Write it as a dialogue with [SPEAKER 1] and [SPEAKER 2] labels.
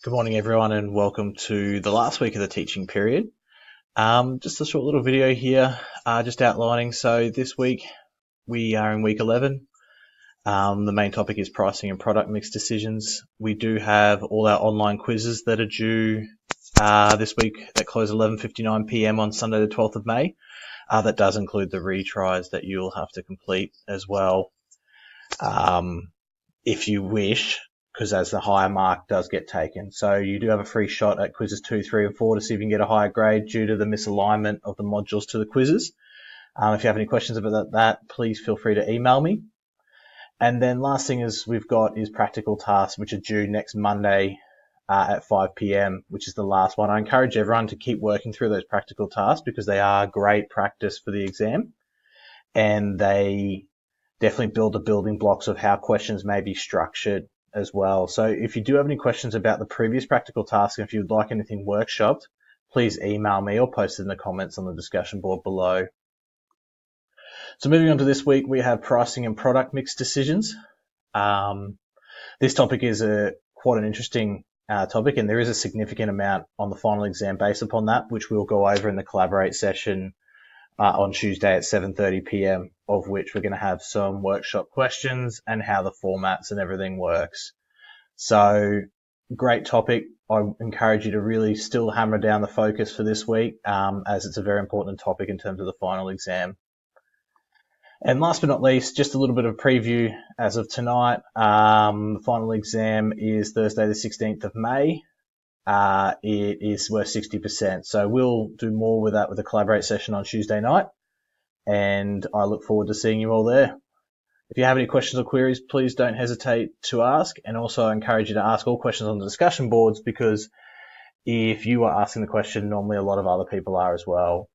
[SPEAKER 1] Good morning, everyone, and welcome to the last week of the teaching period. Just a short little video here, just outlining. So this week we are in week 11. The main topic is pricing and product mix decisions. We do have all our online quizzes that are due this week that close 11:59 p.m. on Sunday the 12th of May. That does include the retries that you'll have to complete as well, if you wish, because as the higher mark does get taken. So you do have a free shot at quizzes 2, 3 and 4 to see if you can get a higher grade due to the misalignment of the modules to the quizzes. If you have any questions about that, please feel free to email me. And then last thing we've got is practical tasks, which are due next Monday at 5 p.m, which is the last one. I encourage everyone to keep working through those practical tasks because they are great practice for the exam, and they definitely build the building blocks of how questions may be structured as well. So if you do have any questions about the previous practical task, and if you'd like anything workshopped, please email me or post it in the comments on the discussion board below. So moving on to this week, we have pricing and product mix decisions. This topic is quite an interesting topic, and there is a significant amount on the final exam based upon that, which we'll go over in the Collaborate session on Tuesday at 7:30 p.m, of which we're going to have some workshop questions and how the formats and everything works. So great topic. I encourage you to really still hammer down the focus for this week, as it's a very important topic in terms of the final exam. And last but not least, just a little bit of a preview as of tonight. The final exam is Thursday the 16th of May. It is worth 60%. So we'll do more with that with the Collaborate session on Tuesday night. And I look forward to seeing you all there. If you have any questions or queries, please don't hesitate to ask. And also I encourage you to ask all questions on the discussion boards, because if you are asking the question, normally a lot of other people are as well.